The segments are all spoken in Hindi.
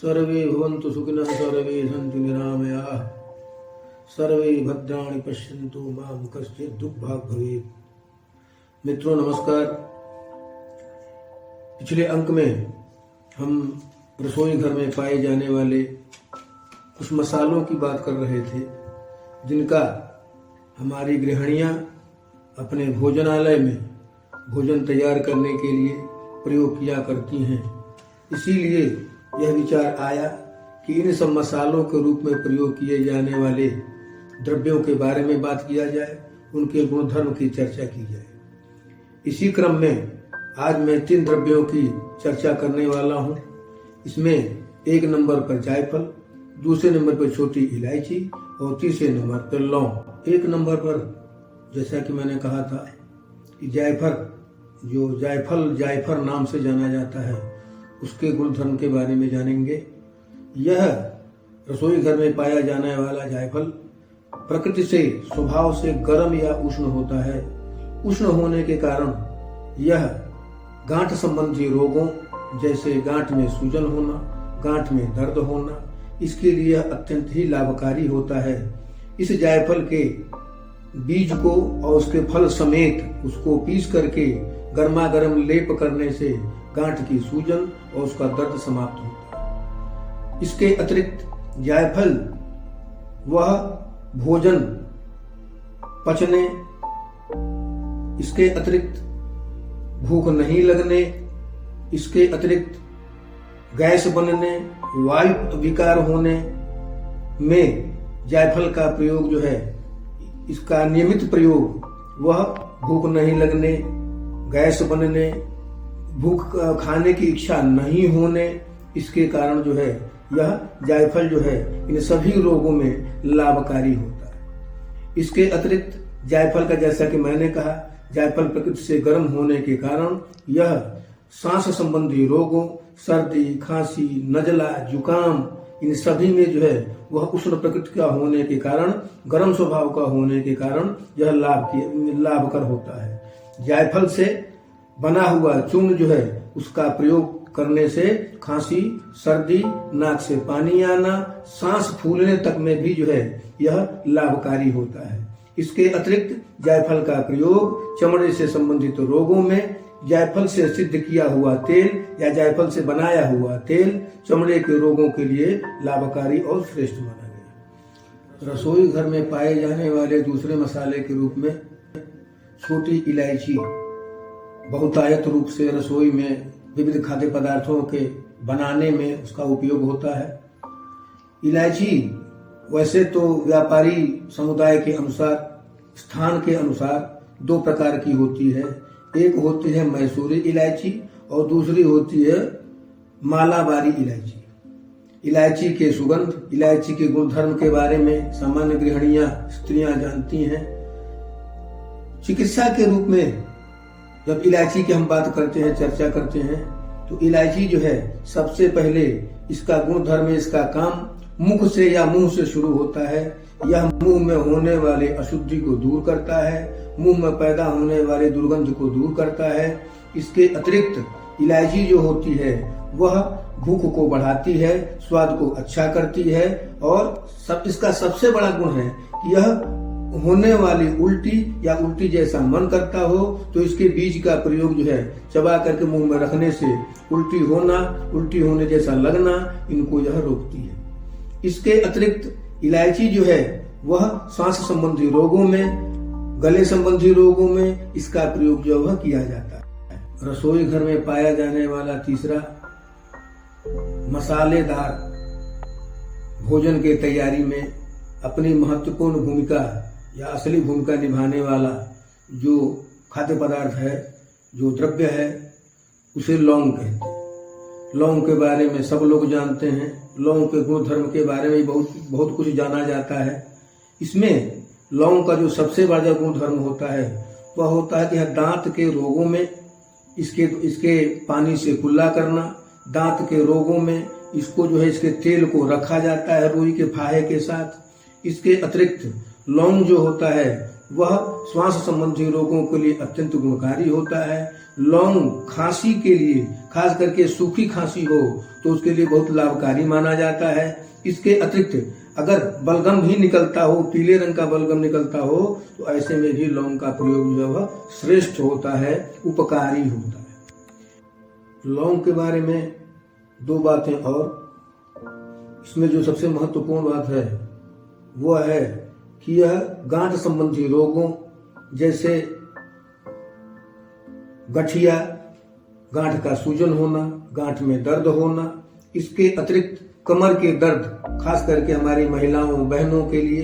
सर्वे भवन्तु सुखिनः सर्वे सन्तु निरामयाः सर्वे भद्राणि पश्यन्तु मां कश्चित् दुःखभाग् भवेत्। मित्रों नमस्कार। पिछले अंक में हम रसोई घर में पाए जाने वाले कुछ मसालों की बात कर रहे थे जिनका हमारी गृहिणियां अपने भोजनालय में भोजन तैयार करने के लिए प्रयोग किया करती हैं। इसीलिए यह विचार आया कि इन सब मसालों के रूप में प्रयोग किए जाने वाले द्रव्यों के बारे में बात किया जाए, उनके गुणधर्म की चर्चा की जाए। इसी क्रम में आज मैं 3 द्रव्यों की चर्चा करने वाला हूँ। इसमें 1 नंबर पर जायफल, दूसरे नंबर पर छोटी इलायची और तीसरे नंबर पर लौंग। 1 नंबर पर जैसा कि मैंने कहा था कि जायफल नाम से जाना जाता है, उसके गुणधर्म के बारे में जानेंगे। यह रसोई घर में पाया जाने वाला जायफल प्रकृति से स्वभाव से गर्म या उष्ण होता है। उष्ण होने के कारण यह गांठ संबंधी रोगों जैसे गांठ में सूजन होना, गांठ में दर्द होना, इसके लिए अत्यंत ही लाभकारी होता है। इस जायफल के बीज को और उसके फल समेत उसको पीस करके गर्मा गर्म लेप करने से गांठ की सूजन और उसका दर्द समाप्त होता है। इसके अतिरिक्त जायफल वह भोजन पचने, इसके अतिरिक्त भूख नहीं लगने, इसके अतिरिक्त गैस बनने, वायु विकार होने में जायफल का प्रयोग जो है, इसका नियमित प्रयोग वह भूख नहीं लगने, गैस बनने, भूख खाने की इच्छा नहीं होने, इसके कारण जो है यह जायफल जो है इन सभी रोगों में लाभकारी होता है। इसके अतिरिक्त जायफल का जैसा कि मैंने कहा, जायफल प्रकृति से गर्म होने के कारण यह सांस संबंधी रोगों, सर्दी, खांसी, नजला, जुकाम, इन सभी में जो है वह उष्ण प्रकृति का होने के कारण, गर्म स्वभाव का होने के कारण यह लाभकर होता है। जायफल से बना हुआ चूर्ण जो है उसका प्रयोग करने से खांसी, सर्दी, नाक से पानी आना, सांस फूलने तक में भी जो है यह लाभकारी होता है। इसके अतिरिक्त जायफल का प्रयोग चमड़े से संबंधित रोगों में जायफल से सिद्ध किया हुआ तेल या जायफल से बनाया हुआ तेल चमड़े के रोगों के लिए लाभकारी और श्रेष्ठ माना गया। रसोई घर में पाए जाने वाले दूसरे मसाले के रूप में छोटी इलायची बहुतायत रूप से रसोई में विविध खाद्य पदार्थों के बनाने में उसका उपयोग होता है। इलायची वैसे तो व्यापारी समुदाय के अनुसार, स्थान के अनुसार 2 प्रकार की होती है। एक होती है मैसूरी इलायची और दूसरी होती है मालाबारी इलायची। इलायची के सुगंध, इलायची के गुणधर्म के बारे में सामान्य गृहिणियां, स्त्रियां जानती हैं। चिकित्सा के रूप में जब इलायची की हम बात करते हैं, चर्चा करते हैं, तो इलायची जो है सबसे पहले इसका गुणधर्म, इसका काम मुख से या मुंह से शुरू होता है। यह मुंह में होने वाले अशुद्धि को दूर करता है, मुंह में पैदा होने वाले दुर्गंध को दूर करता है। इसके अतिरिक्त इलायची जो होती है वह भूख को बढ़ाती है, स्वाद को अच्छा करती है और इसका सबसे बड़ा गुण है कि यह होने वाली उल्टी या उल्टी जैसा मन करता हो तो इसके बीज का प्रयोग जो है चबा करके मुंह में रखने से उल्टी होना, उल्टी होने जैसा लगना, इनको यह रोकती है। इसके अतिरिक्त इलायची जो है वह सांस संबंधी रोगों में, गले संबंधी रोगों में इसका प्रयोग जो वह किया जाता है। रसोई घर में पाया जाने वाला तीसरा मसालेदार भोजन के तैयारी में अपनी महत्वपूर्ण भूमिका या असली भूमिका निभाने वाला जो खाद्य पदार्थ है, जो द्रव्य है, उसे लौंग कहते हैं। लौंग के बारे में सब लोग जानते हैं। लौंग के गुणधर्म के बारे में बहुत कुछ जाना जाता है। इसमें लौंग का जो सबसे बड़ा गुणधर्म होता है वह होता है कि दांत के रोगों में इसके पानी से कुल्ला करना, दांत के रोगों में इसको जो है इसके तेल को रखा जाता है रुई के फाहे के साथ। इसके अतिरिक्त लौंग जो होता है वह श्वास संबंधी रोगों के लिए अत्यंत गुणकारी होता है। लौंग खांसी के लिए, खास करके सूखी खांसी हो तो उसके लिए बहुत लाभकारी माना जाता है। इसके अतिरिक्त अगर बलगम भी निकलता हो, पीले रंग का बलगम निकलता हो, तो ऐसे में भी लौंग का प्रयोग जो है श्रेष्ठ होता है, उपकारी होता है। लौंग के बारे में दो बातें और। इसमें जो सबसे महत्वपूर्ण बात है वह है कि यह गांठ संबंधी रोगों जैसे गठिया, गांठ का सूजन होना, गांठ में दर्द होना, इसके अतिरिक्त कमर के दर्द, खास करके हमारी महिलाओं बहनों के लिए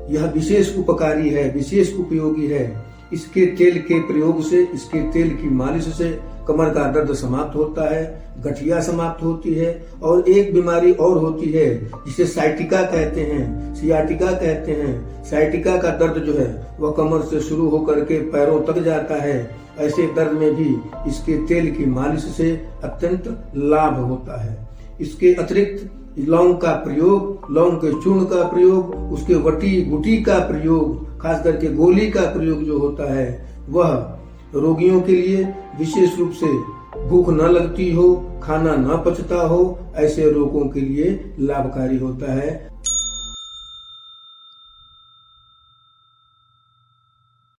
यह विशेष उपकारी है, विशेष उपयोगी है। इसके तेल के प्रयोग से, इसके तेल की मालिश से कमर का दर्द समाप्त होता है, गठिया समाप्त होती है। और एक बीमारी और होती है जिसे साइटिका कहते हैं, सियाटिका कहते हैं। साइटिका का दर्द जो है वह कमर से शुरू होकर के पैरों तक जाता है। ऐसे दर्द में भी इसके तेल की मालिश से अत्यंत लाभ होता है। इसके अतिरिक्त लौंग का प्रयोग, लौंग के चूर्ण का प्रयोग, उसके वटी गुटी का प्रयोग, खास करके गोली का प्रयोग जो होता है वह रोगियों के लिए, विशेष रूप से भूख न लगती हो, खाना न पचता हो, ऐसे रोगों के लिए लाभकारी होता है।